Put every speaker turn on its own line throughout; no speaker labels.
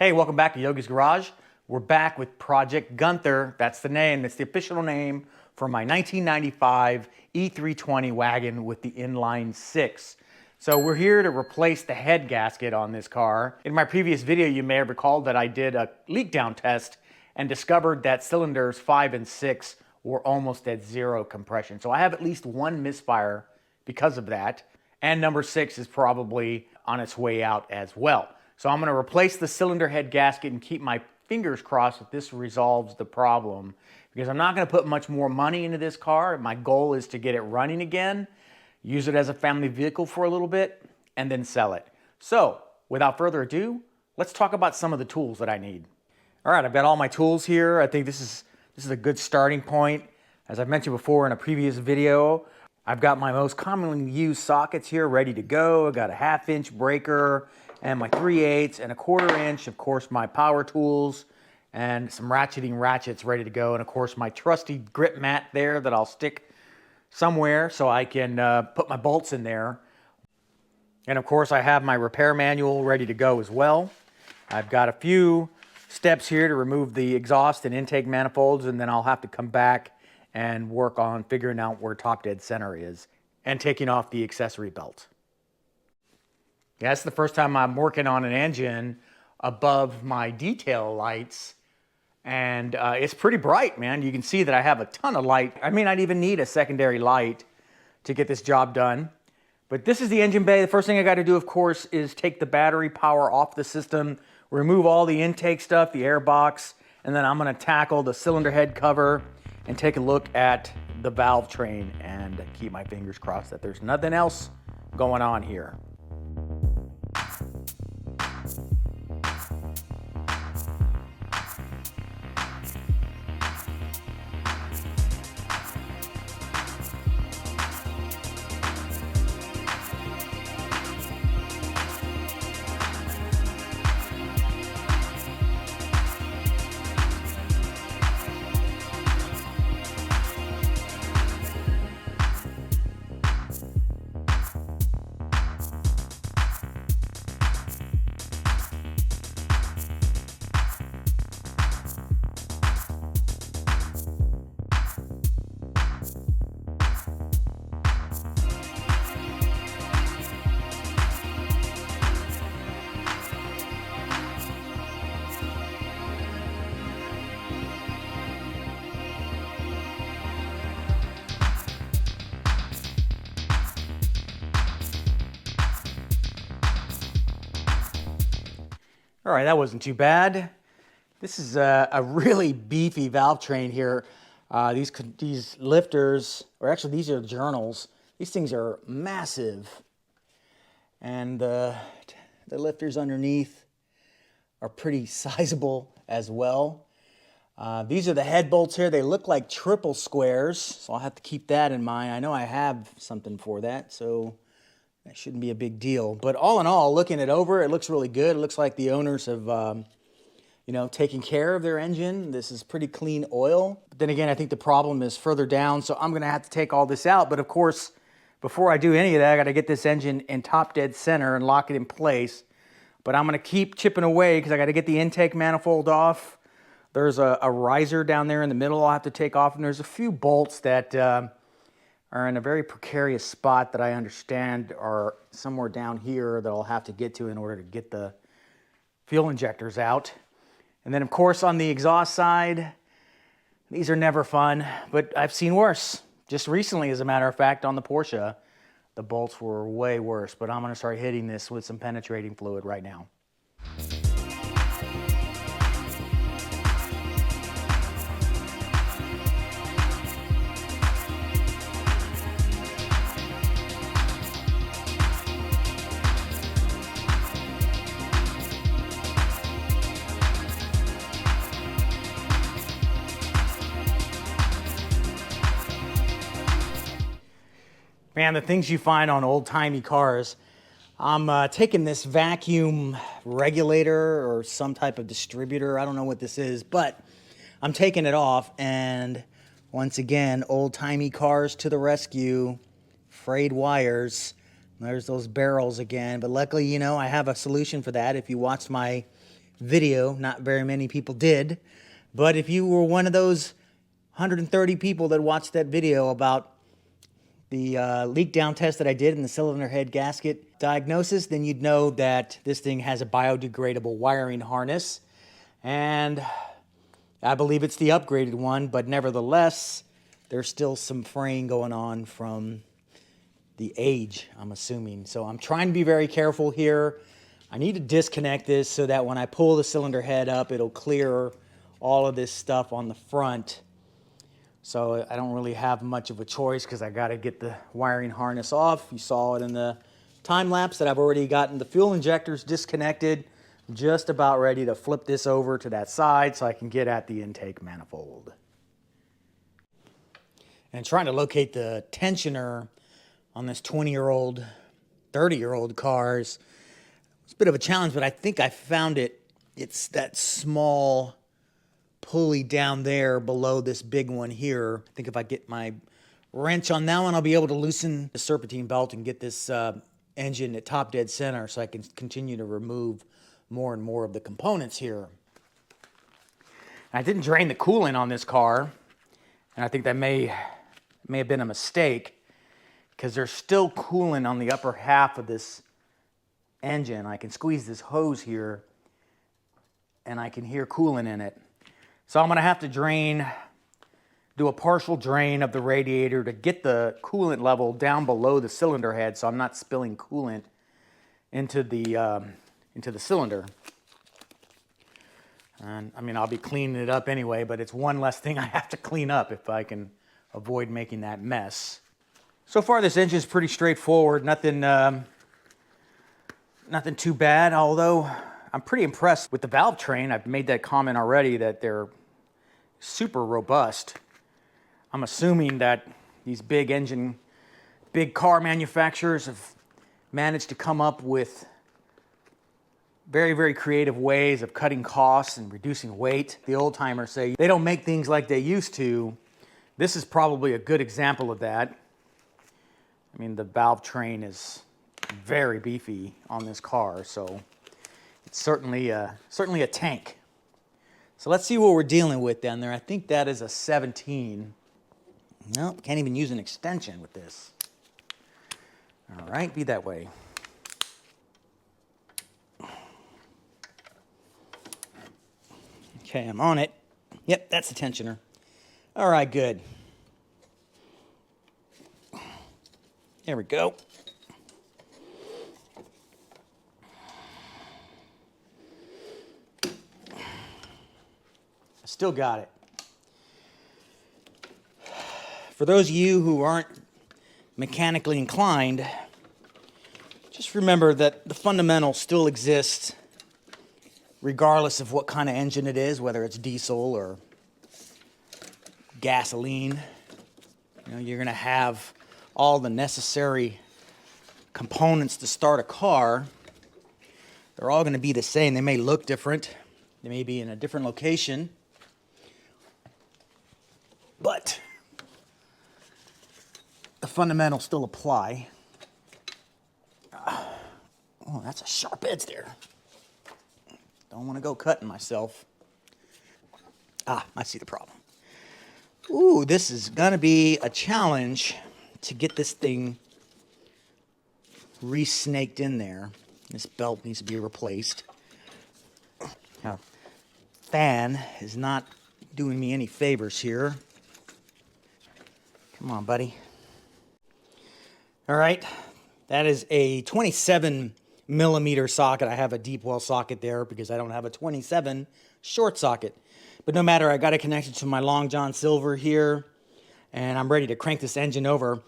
Hey, welcome back to Yogi's Garage. We're back with Project Guenther. That's the name, that's the official name for my 1995 E320 wagon with the inline six. So we're here to replace the head gasket on this car. In my previous video, you may have recalled that I did a leak down test and discovered that cylinders 5 and 6 were almost at zero compression. So I have at least one misfire because of that. And number 6 is probably on its way out as well. So I'm going to replace the cylinder head gasket and keep my fingers crossed that this resolves the problem, because I'm not going to put much more money into this car. My goal is to get it running again, use it as a family vehicle for a little bit, and then sell it. So without further ado, let's talk about some of the tools that I need. All right, I've got all my tools here. I think this is a good starting point. As I've mentioned before in a previous video, I've got my most commonly used sockets here ready to go. I've got a 1/2 inch breaker and my 3/8 and a 1/4 inch, of course, my power tools and some ratcheting ratchets ready to go. And of course, my trusty grip mat there that I'll stick somewhere so I can put my bolts in there. And of course, I have my repair manual ready to go as well. I've got a few steps here to remove the exhaust and intake manifolds, and then I'll have to come back and work on figuring out where top dead center is and taking off the accessory belt. Yeah, that's the first time I'm working on an engine above my detail lights, and it's pretty bright, man. You can see that I have a ton of light. I may not even need a secondary light to get this job done. But this is the engine bay. The first thing I got to do, of course, is take the battery power off the system, remove all the intake stuff, the air box, and then I'm going to tackle the cylinder head cover and take a look at the valve train and keep my fingers crossed that there's nothing else going on here. All right, that wasn't too bad. This is a really beefy valve train here. These lifters, or actually these are journals. These things are massive. And the lifters underneath are pretty sizable as well. These are the head bolts here. They look like triple squares, so I'll have to keep that in mind. I know I have something for that, so that shouldn't be a big deal. But all in all, looking it over, it looks really good. It looks like the owners have, taken care of their engine. This is pretty clean oil. But then again, I think the problem is further down, so I'm going to have to take all this out. But of course, before I do any of that, I got to get this engine in top dead center and lock it in place. But I'm going to keep chipping away because I got to get the intake manifold off. There's a riser down there in the middle I'll have to take off, and there's a few bolts that are in a very precarious spot that I understand are somewhere down here that I'll have to get to in order to get the fuel injectors out. And then of course on the exhaust side, these are never fun, but I've seen worse. Just recently, as a matter of fact, on the Porsche, the bolts were way worse, but I'm gonna start hitting this with some penetrating fluid right now. Man, the things you find on old-timey cars. I'm taking this vacuum regulator or some type of distributor. I don't know what this is, but I'm taking it off, and once again, old-timey cars to the rescue. Frayed wires. There's those barrels again, but luckily, you know, I have a solution for that. If you watched my video. Not very many people did. But if you were one of those 130 people that watched that video about the leak down test that I did in the cylinder head gasket diagnosis, then you'd know that this thing has a biodegradable wiring harness. And I believe it's the upgraded one, but nevertheless, there's still some fraying going on from the age, I'm assuming. So I'm trying to be very careful here. I need to disconnect this so that when I pull the cylinder head up, it'll clear all of this stuff on the front. So I don't really have much of a choice because I got to get the wiring harness off. You saw it in the time lapse that I've already gotten the fuel injectors disconnected. I'm just about ready to flip this over to that side so I can get at the intake manifold. And trying to locate the tensioner on this 20-year-old, 30-year-old cars, it's a bit of a challenge, but I think I found it. It's that small pulley down there below this big one here. I think if I get my wrench on that one, I'll be able to loosen the serpentine belt and get this engine at top dead center so I can continue to remove more and more of the components here. I didn't drain the coolant on this car, and I think that may have been a mistake because there's still coolant on the upper half of this engine. I can squeeze this hose here and I can hear coolant in it. So I'm going to have to do a partial drain of the radiator to get the coolant level down below the cylinder head so I'm not spilling coolant into the cylinder. And I mean, I'll be cleaning it up anyway, but it's one less thing I have to clean up if I can avoid making that mess. So far, this engine is pretty straightforward. Nothing too bad, although I'm pretty impressed with the valve train. I've made that comment already that they're super robust. I'm assuming that these big car manufacturers have managed to come up with very, very creative ways of cutting costs and reducing weight. The old timers say they don't make things like they used to. This is probably a good example of that. I mean, the valve train is very beefy on this car, so it's certainly a tank. So let's see what we're dealing with down there. I think that is a 17. Nope, can't even use an extension with this. All right, be that way. Okay, I'm on it. Yep, that's the tensioner. All right, good. There we go. I still got it. For those of you who aren't mechanically inclined, just remember that the fundamentals still exist regardless of what kind of engine it is, whether it's diesel or gasoline. You know, you're going to have all the necessary components to start a car. They're all going to be the same. They may look different. They may be in a different location. But the fundamentals still apply. Oh, that's a sharp edge there. Don't want to go cutting myself. I see the problem. Ooh, this is going to be a challenge to get this thing re-snaked in there. This belt needs to be replaced. Now, fan is not doing me any favors here. Come on, buddy. All right, that is a 27 millimeter socket. I have a deep well socket there because I don't have a 27 short socket. But no matter, I got it connected to my Long John Silver here, and I'm ready to crank this engine over.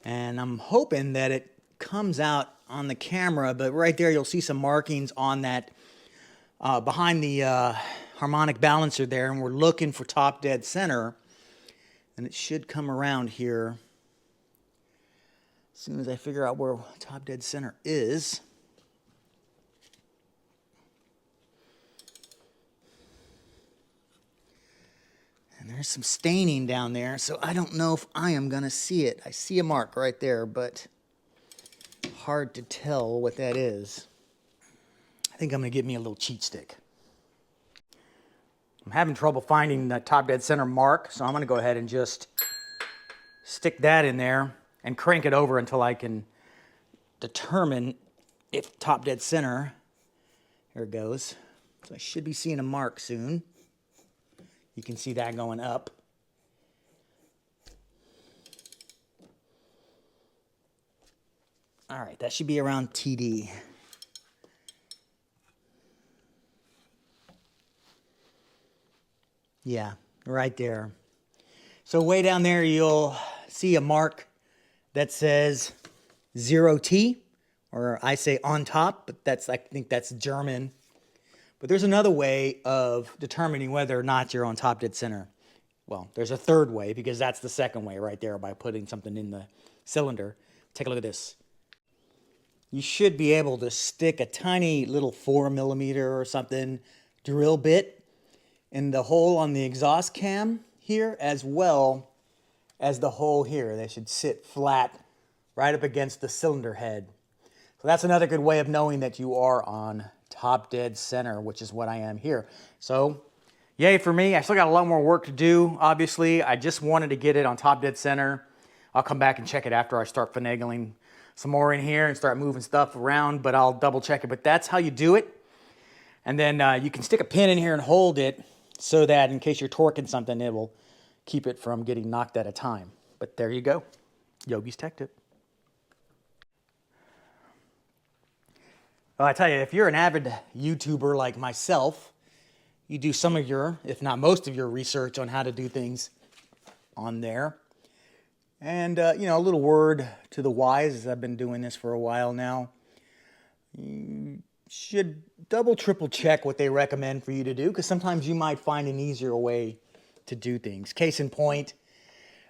And I'm hoping that it comes out on the camera, but right there you'll see some markings on that behind the harmonic balancer there, and we're looking for top dead center. And it should come around here as soon as I figure out where top dead center is. And there's some staining down there, so I don't know if I am going to see it. I see a mark right there, but hard to tell what that is. I think I'm going to get me a little cheat stick. having trouble finding the top dead center mark, so I'm going to go ahead and just stick that in there and crank it over until I can determine if top dead center. Here it goes. So I should be seeing a mark soon. You can see that going up. All right, that should be around TD. Yeah, right there. So way down there, you'll see a mark that says 0T, or I say on top, but that's, I think that's German. But there's another way of determining whether or not you're on top dead center. Well, there's a third way, because that's the second way right there, by putting something in the cylinder. Take a look at this. You should be able to stick a tiny little 4mm or something drill bit in the hole on the exhaust cam here, as well as the hole here. They should sit flat right up against the cylinder head. So that's another good way of knowing that you are on top dead center, which is what I am here. So yay for me. I still got a lot more work to do, obviously. I just wanted to get it on top dead center. I'll come back and check it after I start finagling some more in here and start moving stuff around, but I'll double check it. But that's how you do it. And then you can stick a pin in here and hold it so that in case you're torquing something, it will keep it from getting knocked at a time. But there you go. Yogi's Tech Tip. Well, I tell you, if you're an avid YouTuber like myself, you do some of your, if not most of your research on how to do things on there. And, you know, a little word to the wise, as I've been doing this for a while now. You should double, triple check what they recommend for you to do, because sometimes you might find an easier way to do things. Case in point,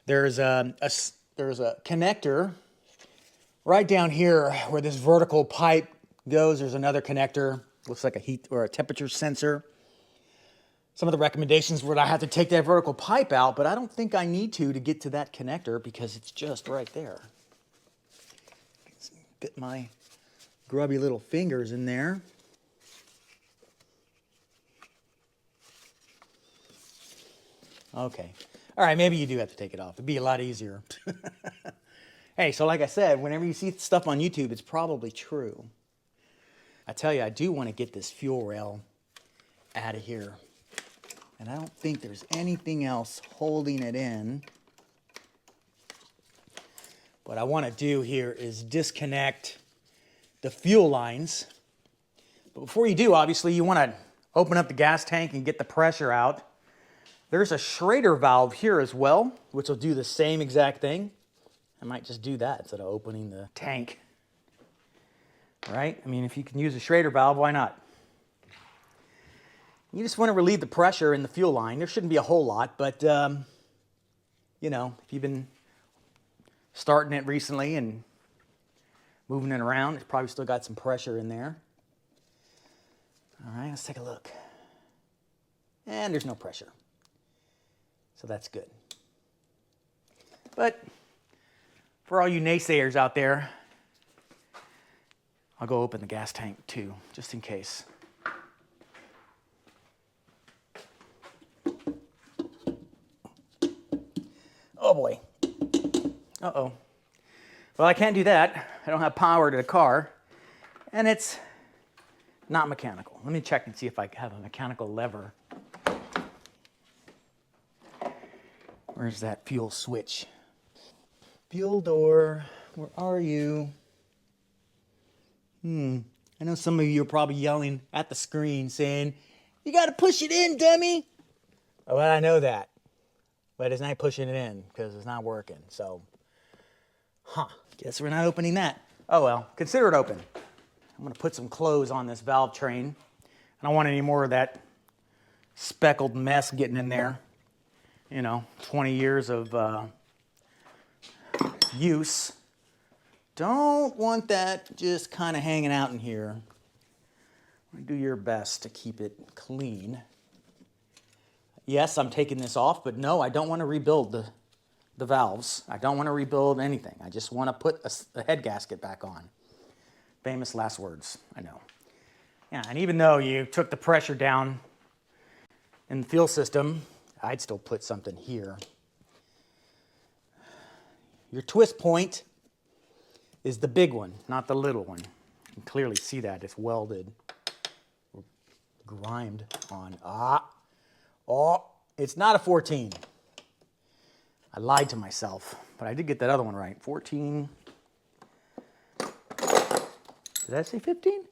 there's a connector right down here where this vertical pipe goes. There's another connector, looks like a heat or a temperature sensor. Some of the recommendations were that I have to take that vertical pipe out, but I don't think I need to get to that connector because it's just right there. Get my grubby little fingers in there. Okay. All right, maybe you do have to take it off. It'd be a lot easier. Hey, so like I said, whenever you see stuff on YouTube, it's probably true. I tell you, I do want to get this fuel rail out of here. And I don't think there's anything else holding it in. What I want to do here is disconnect the fuel lines. But before you do, obviously, you want to open up the gas tank and get the pressure out. There's a Schrader valve here as well, which will do the same exact thing. I might just do that instead of opening the tank. Right? I mean, if you can use a Schrader valve, why not? You just want to relieve the pressure in the fuel line. There shouldn't be a whole lot, but, you know, if you've been starting it recently and moving it around, it's probably still got some pressure in there. All right, let's take a look. And there's no pressure. So that's good. But for all you naysayers out there, I'll go open the gas tank too, just in case. Oh boy. Uh-oh. Well, I can't do that. I don't have power to the car. And it's not mechanical. Let me check and see if I have a mechanical lever. Where's that fuel switch? Fuel door, where are you? I know some of you are probably yelling at the screen saying, "You got to push it in, dummy." Oh, well, I know that. But it's not pushing it in because it's not working. So, guess we're not opening that. Oh well, consider it open. I'm going to put some clothes on this valve train. I don't want any more of that speckled mess getting in there. You know, 20 years of use. Don't want that just kind of hanging out in here. Do your best to keep it clean. Yes, I'm taking this off, but no, I don't want to rebuild the valves. I don't want to rebuild anything. I just want to put a head gasket back on. Famous last words, I know. Yeah, and even though you took the pressure down in the fuel system, I'd still put something here. Your twist point is the big one, not the little one. You can clearly see that. It's welded or grimed on. Oh, it's not a 14. I lied to myself, but I did get that other one right. 14. Did I say 15?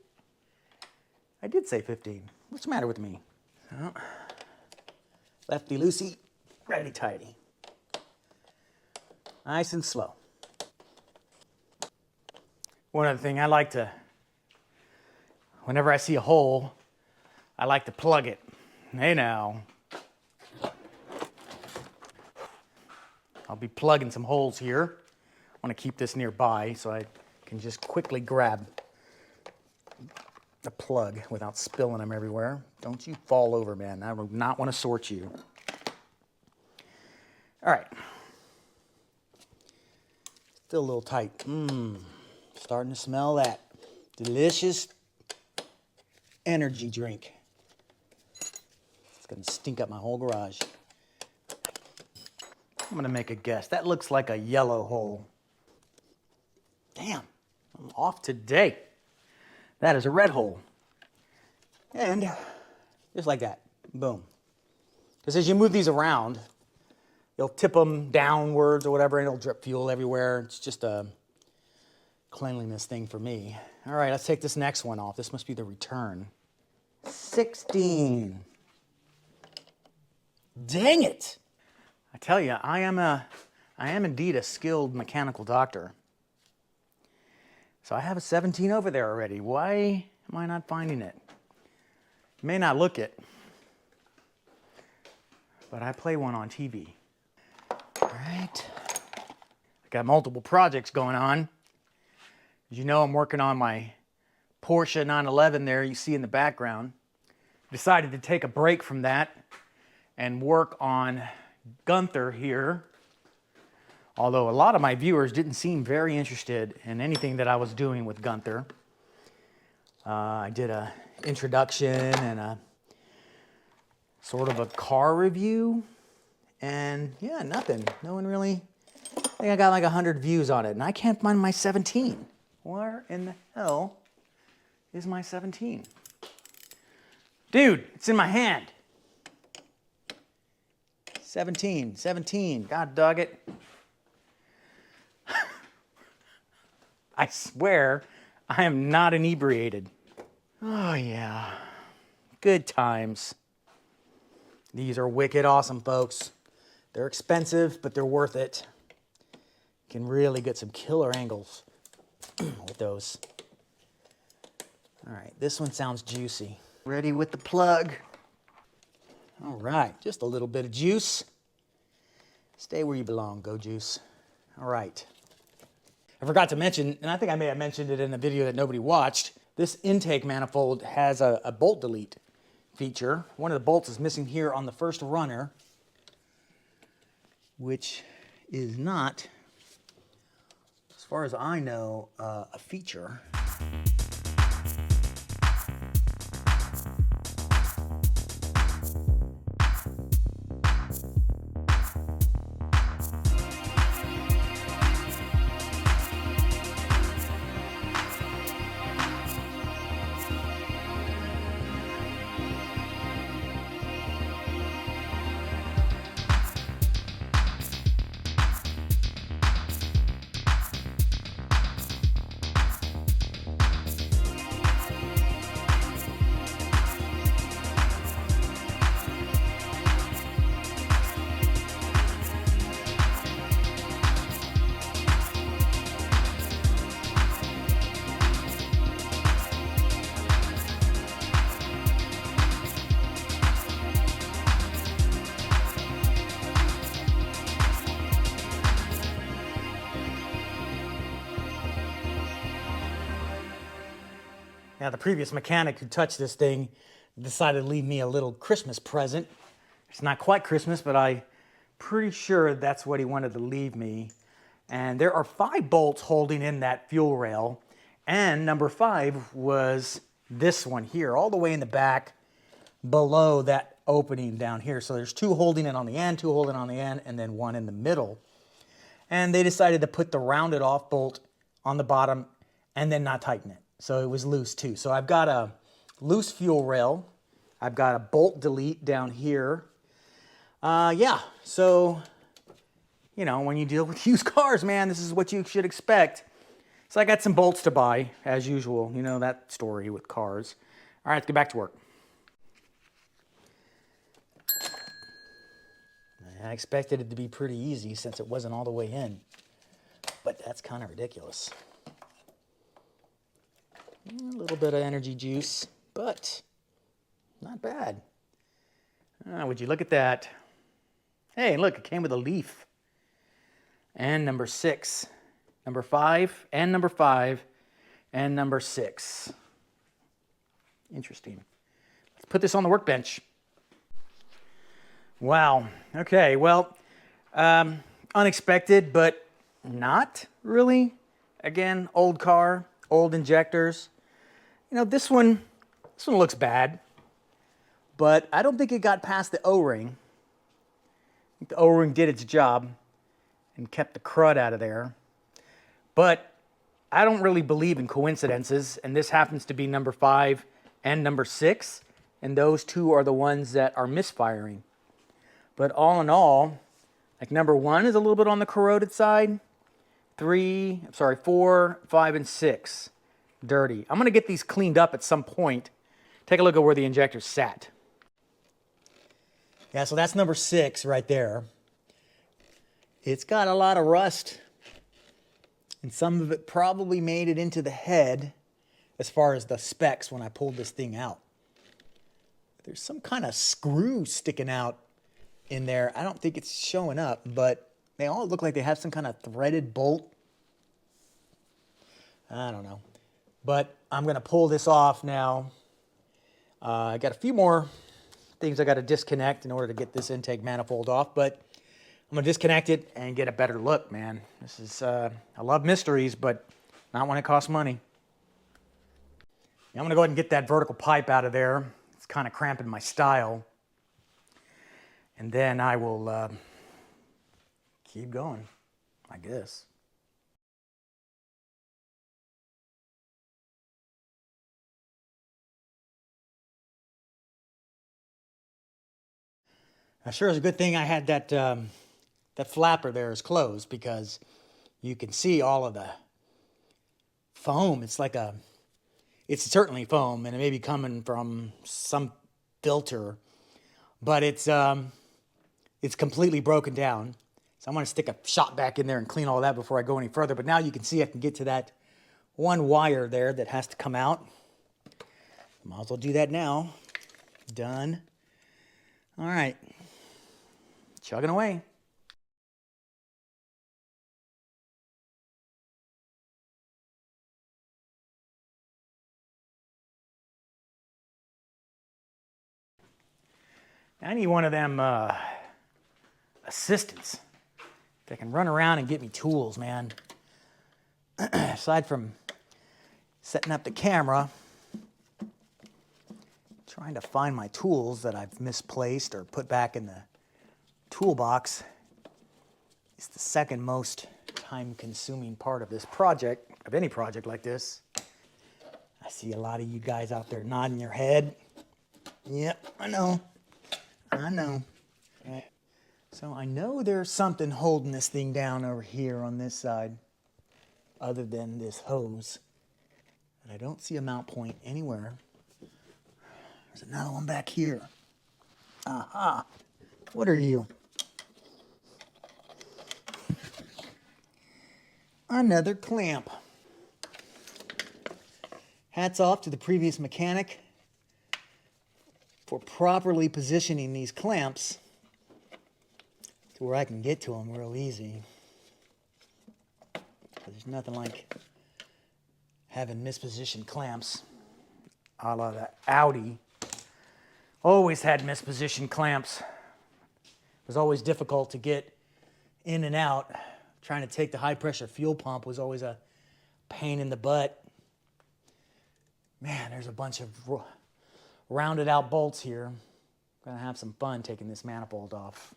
I did say 15. What's the matter with me? So, lefty loosey, righty tighty. Nice and slow. One other thing I like to, whenever I see a hole, I like to plug it. Hey now. I'll be plugging some holes here. I want to keep this nearby so I can just quickly grab the plug without spilling them everywhere. Don't you fall over, man. I do not want to sort you. All right. Still a little tight. Starting to smell that delicious energy drink. It's gonna stink up my whole garage. I'm gonna make a guess. That looks like a yellow hole. Damn, I'm off today. That is a red hole. And just like that, boom. Because as you move these around, you'll tip them downwards or whatever, and it'll drip fuel everywhere. It's just a cleanliness thing for me. All right, let's take this next one off. This must be the return. 16. Dang it. I tell you, I am indeed a skilled mechanical doctor. So I have a 17 over there already. Why am I not finding it? You may not look it, but I play one on TV. All right. I got multiple projects going on. As you know, I'm working on my Porsche 911 there you see in the background. Decided to take a break from that and work on Guenther here. Although a lot of my viewers didn't seem very interested in anything that I was doing with Guenther. I did an introduction and a sort of a car review. And yeah, nothing. No one really, I think I got like 100 views on it. And I can't find my 17. Where in the hell is my 17? Dude, it's in my hand. 17, God dog it. I swear I am not inebriated. Oh yeah, good times. These are wicked awesome, folks. They're expensive, but they're worth it. You can really get some killer angles with those. All right, this one sounds juicy. Ready with the plug. All right, just a little bit of juice. Stay where you belong, go juice. All right. I forgot to mention, and I think I may have mentioned it in a video that nobody watched, this intake manifold has a bolt delete feature. One of the bolts is missing here on the first runner, which is not, as far as I know, a feature. Now, the previous mechanic who touched this thing decided to leave me a little Christmas present. It's not quite Christmas, but I'm pretty sure that's what he wanted to leave me. And there are 5 bolts holding in that fuel rail. And number 5 was this one here, all the way in the back below that opening down here. So there's two holding it on the end, two holding it on the end, and then one in the middle. And they decided to put the rounded off bolt on the bottom and then not tighten it. So it was loose too. So I've got a loose fuel rail. I've got a bolt delete down here. Yeah, so, you know, when you deal with used cars, man, this is what you should expect. So I got some bolts to buy, as usual. You know that story with cars. All right, let's get back to work. I expected it to be pretty easy since it wasn't all the way in, but that's kind of ridiculous. A little bit of energy juice, but not bad. Would you look at that? Hey, look, it came with a leaf. And number 6, number 5, and number 5, and number 6. Interesting. Let's put this on the workbench. Wow. Okay, well, unexpected, but not really. Again, old car, old injectors. You know, this one looks bad, but I don't think it got past the O-ring. I think the O-ring did its job and kept the crud out of there. But I don't really believe in coincidences, and this happens to be number 5 and number 6, and those two are the ones that are misfiring. But all in all, like number 1 is a little bit on the corroded side. 4, 5, and 6, dirty. I'm going to get these cleaned up at some point. Take a look at where the injector sat. Yeah, so that's number 6 right there. It's got a lot of rust, and some of it probably made it into the head as far as the specs when I pulled this thing out. There's some kind of screw sticking out in there. I don't think it's showing up, but they all look like they have some kind of threaded bolt. I don't know. But I'm going to pull this off now. I got a few more things I got to disconnect in order to get this intake manifold off, but I'm going to disconnect it and get a better look, man. This is, I love mysteries, but not when it costs money. I'm going to go ahead and get that vertical pipe out of there. It's kind of cramping my style. And then I will keep going, I guess. Now, sure, it's a good thing I had that that flapper there is closed, because you can see all of the foam. It's like it's certainly foam, and it may be coming from some filter, but it's completely broken down. So I'm going to stick a shot back in there and clean all that before I go any further. But now you can see I can get to that one wire there that has to come out. Might as well do that now. Done. All right. Chugging away. I need one of them assistants that can run around and get me tools, man. Aside from setting up the camera, trying to find my tools that I've misplaced or put back in the toolbox is the second most time-consuming part of this project, of any project like this. I see a lot of you guys out there nodding your head. Yep, I know. I know. Okay. So I know there's something holding this thing down over here on this side, other than this hose. And I don't see a mount point anywhere. There's another one back here. Aha. What are you? Another clamp. Hats off to the previous mechanic for properly positioning these clamps to where I can get to them real easy. There's nothing like having mispositioned clamps, a la the Audi. Always had mispositioned clamps. It was always difficult to get in and out. Trying to take the high pressure fuel pump was always a pain in the butt. Man, there's a bunch of rounded out bolts here. gonna have some fun taking this manifold off.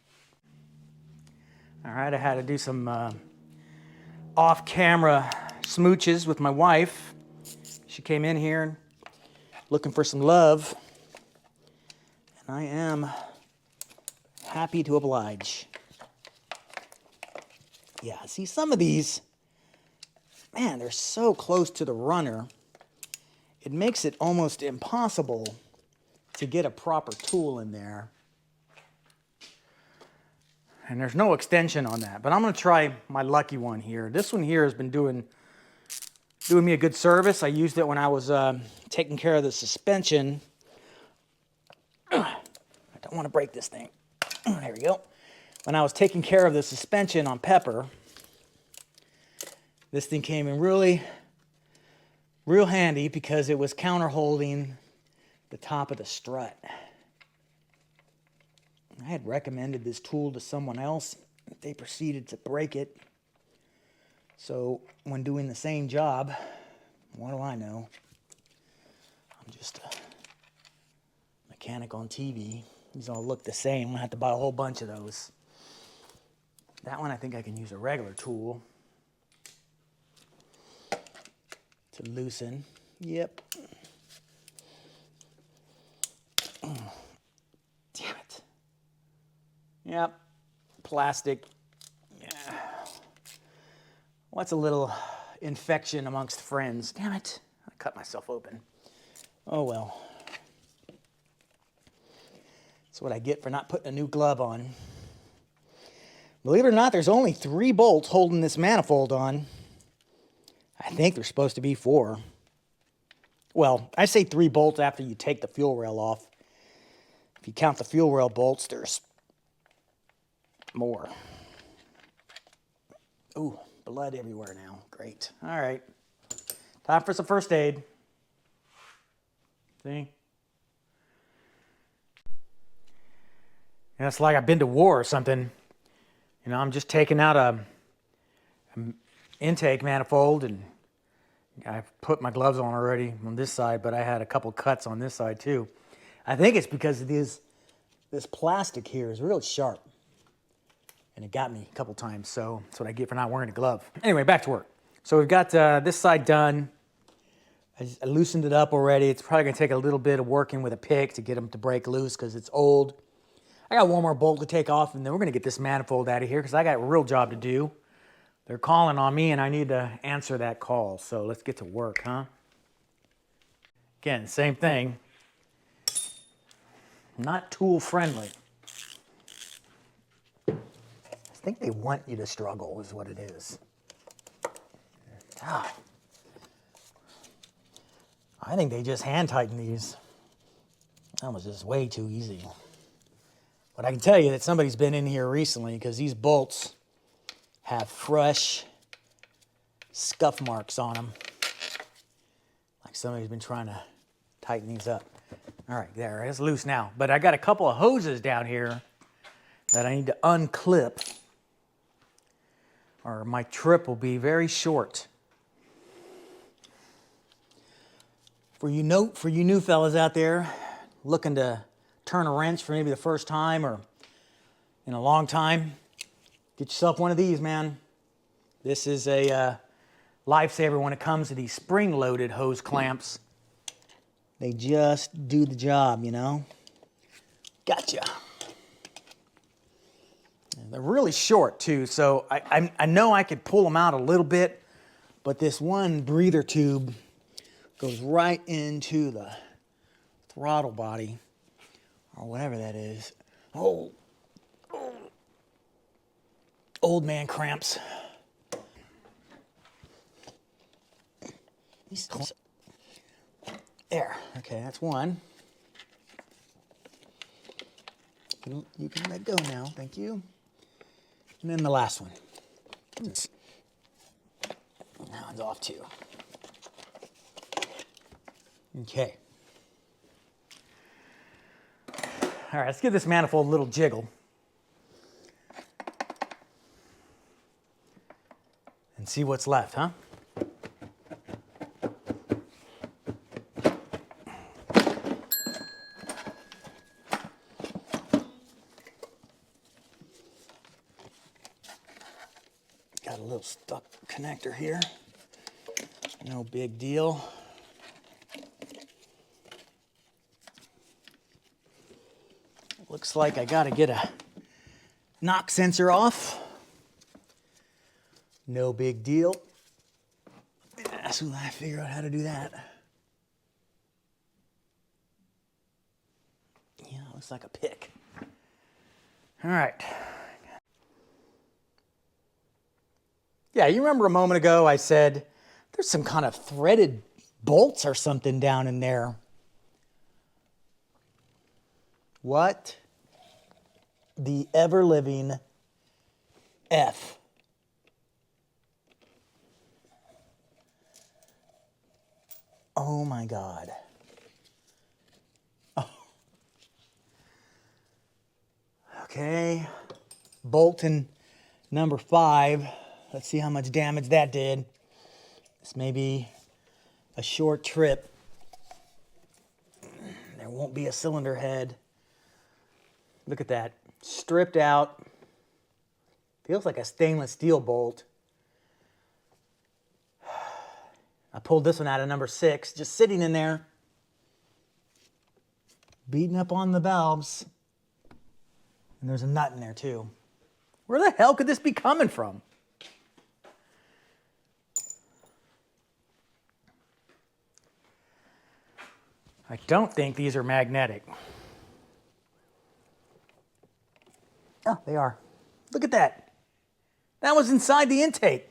All right, I had to do some off-camera smooches with my wife. She came in here looking for some love, and I am happy to oblige. Yeah, see, some of these, man, they're so close to the runner, it makes it almost impossible to get a proper tool in there. And there's no extension on that, but I'm gonna try my lucky one here. This one here has been doing me a good service. I used it when I was taking care of the suspension. I don't want to break this thing. There we go. When I was taking care of the suspension on Pepper, this thing came in real handy because it was counter holding the top of the strut. I had recommended this tool to someone else. They proceeded to break it. So when doing the same job, what do I know? I'm just a mechanic on TV. These all look the same. I'm gonna have to buy a whole bunch of those. That one I think I can use a regular tool to loosen. Yep. Damn it. Yep. Plastic. Yeah. What's a little infection amongst friends? Damn it. I cut myself open. Oh well. That's what I get for not putting a new glove on. Believe it or not, there's only 3 bolts holding this manifold on. I think there's supposed to be 4. Well, I say 3 bolts after you take the fuel rail off. If you count the fuel rail bolts, there's more. Ooh, blood everywhere now. Great. All right. Time for some first aid. See? Yeah, it's like I've been to war or something. You know, I'm just taking out a intake manifold, and I've put my gloves on already on this side, but I had a couple cuts on this side too. I think it's because of this plastic here is really sharp. And it got me a couple times, so that's what I get for not wearing a glove. Anyway, back to work. So we've got this side done. I loosened it up already. It's probably gonna take a little bit of working with a pick to get them to break loose because it's old. I got one more bolt to take off, and then we're gonna get this manifold out of here because I got a real job to do. They're calling on me, and I need to answer that call. So let's get to work, huh? Again, same thing. Not tool friendly. I think they want you to struggle is what it is. Ah. I think they just hand tighten these. That was just way too easy. But I can tell you that somebody's been in here recently because these bolts have fresh scuff marks on them. Like somebody's been trying to tighten these up. All right, there, it's loose now. But I got a couple of hoses down here that I need to unclip, or my trip will be very short. For you new fellas out there looking to turn a wrench for maybe the first time or in a long time, get yourself one of these, man. This is a lifesaver when it comes to these spring-loaded hose clamps. They just do the job, you know? Gotcha. They're really short too, so I know I could pull them out a little bit, but this one breather tube goes right into the throttle body, or whatever that is. Oh, old man cramps. There, okay, that's one. You can let go now, thank you. And then the last one. That one's off too. Okay. All right, let's give this manifold a little jiggle. And see what's left, huh? Got a little stuck connector here. No big deal. Looks like I gotta get a knock sensor off. No big deal. Yeah, so I figure out how to do that. Yeah, looks like a pick. All right. Yeah, you remember a moment ago I said there's some kind of threaded bolts or something down in there. What the ever-living F? Oh my God. Oh. Okay, bolt in number 5. Let's see how much damage that did. This may be a short trip. There won't be a cylinder head. Look at that, stripped out. Feels like a stainless steel bolt. I pulled this one out of number 6, just sitting in there, beating up on the valves. And there's a nut in there too. Where the hell could this be coming from? I don't think these are magnetic. Oh, they are. Look at that. That was inside the intake.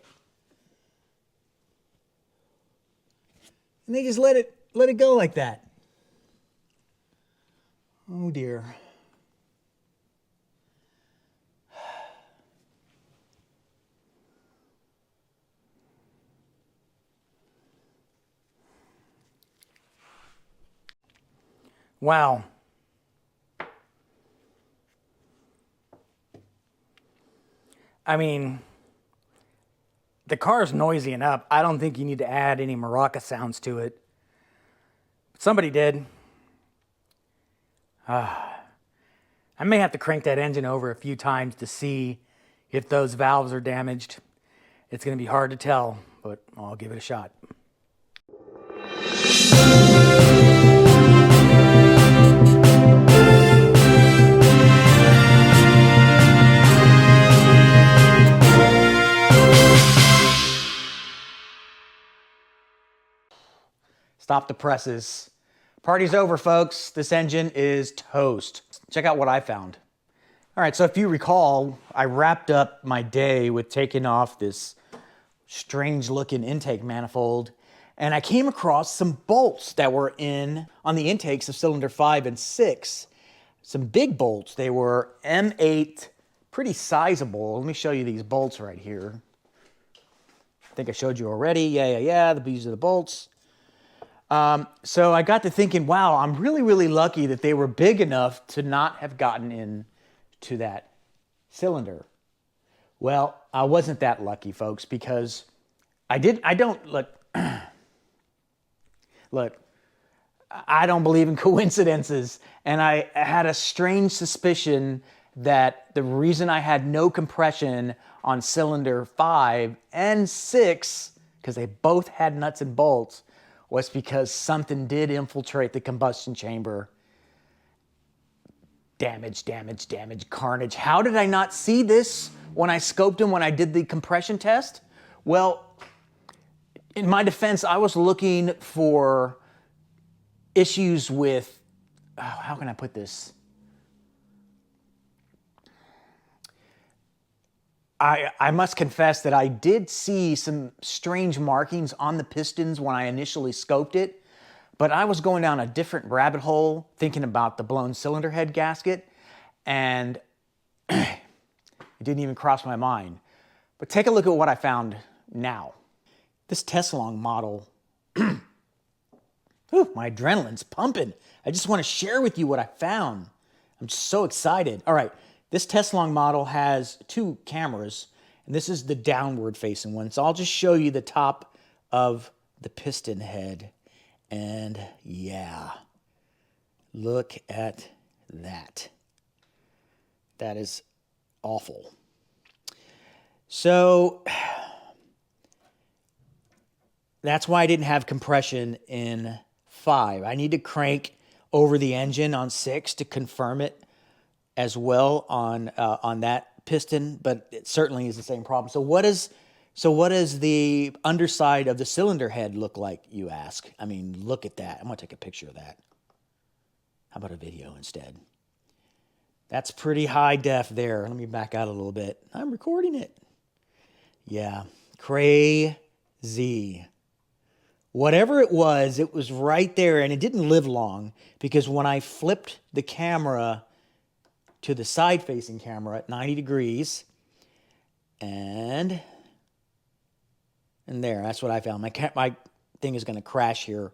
And they just let it go like that. Oh dear. Wow. I mean, the car's noisy enough. I don't think you need to add any maraca sounds to it. Somebody did. I may have to crank that engine over a few times to see if those valves are damaged. It's going to be hard to tell, but I'll give it a shot. Stop the presses. Party's over, folks. This engine is toast. Check out what I found. All right, so if you recall, I wrapped up my day with taking off this strange looking intake manifold, and I came across some bolts that were on the intakes of cylinder 5 and 6. Some big bolts. They were M8, pretty sizable. Let me show you these bolts right here. I think I showed you already. Yeah. These are the bolts. So I got to thinking, wow, I'm really, really lucky that they were big enough to not have gotten into that cylinder. Well, I wasn't that lucky, folks, because I don't believe in coincidences, and I had a strange suspicion that the reason I had no compression on cylinder 5 and 6, because they both had nuts and bolts, was because something did infiltrate the combustion chamber. Damage, carnage. How did I not see this when I scoped them when I did the compression test? Well, in my defense, I was looking for issues with, how can I put this? I must confess that I did see some strange markings on the pistons when I initially scoped it, but I was going down a different rabbit hole thinking about the blown cylinder head gasket, and it didn't even cross my mind. But take a look at what I found now. This Teslong model, my adrenaline's pumping. I just want to share with you what I found. I'm just so excited. All right. This Teslong model has 2 cameras, and this is the downward facing one. So I'll just show you the top of the piston head. And yeah, look at that. That is awful. So that's why I didn't have compression in 5. I need to crank over the engine on 6 to confirm it as well on that piston, but it certainly is the same problem. So what does the underside of the cylinder head look like, you ask? I mean, look at that. I'm gonna take a picture of that. How about a video instead? That's pretty high def there. Let me back out a little bit. I'm recording it. Yeah, crazy. Whatever it was right there, and it didn't live long, because when I flipped the camera to the side-facing camera at 90 degrees, and there, that's what I found. My thing is going to crash here.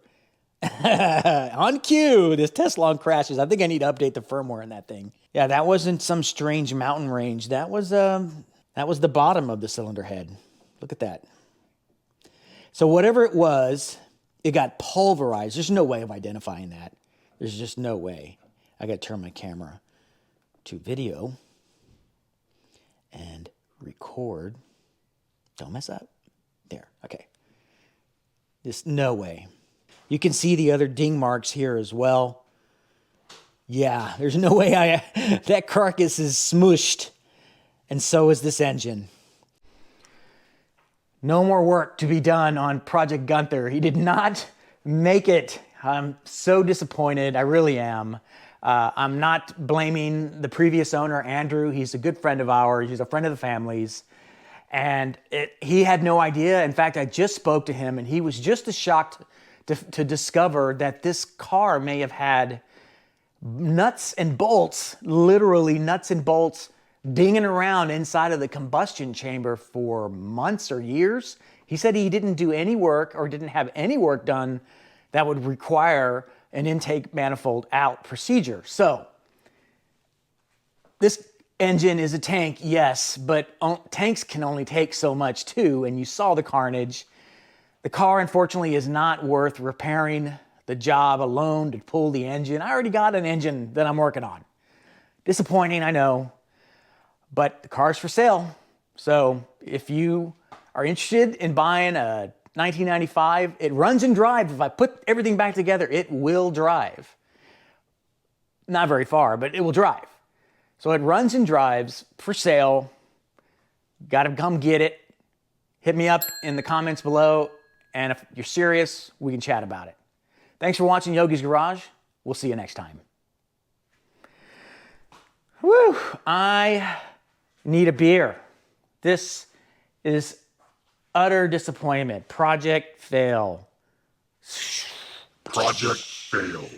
On cue, this Tesla crashes. I think I need to update the firmware in that thing. Yeah, that wasn't some strange mountain range. That was the bottom of the cylinder head. Look at that. So whatever it was, it got pulverized. There's no way of identifying that. There's just no way. I got to turn my camera to video and record. Don't mess up. There, okay. There's no way. You can see the other ding marks here as well. Yeah, there's no way that carcass is smooshed, and so is this engine. No more work to be done on Project Guenther. He did not make it. I'm so disappointed. I really am. I'm not blaming the previous owner, Andrew. He's a good friend of ours. He's a friend of the family's. And he had no idea. In fact, I just spoke to him, and he was just as shocked to discover that this car may have had nuts and bolts, literally nuts and bolts, dinging around inside of the combustion chamber for months or years. He said he didn't do any work, or didn't have any work done that would require an intake manifold out procedure. So this engine is a tank, yes, but tanks can only take so much too, and you saw the carnage. The car, unfortunately, is not worth repairing. The job alone to pull the engine. I already got an engine that I'm working on. Disappointing, I know, but the car's for sale. So if you are interested in buying a 1995, it runs and drives. If I put everything back together, it will drive. Not very far, but it will drive. So it runs and drives, for sale. Got to come get it. Hit me up in the comments below, and if you're serious, we can chat about it. Thanks for watching Yogi's Garage. We'll see you next time. Whew, I need a beer. This is utter disappointment. Project fail.
Project failed.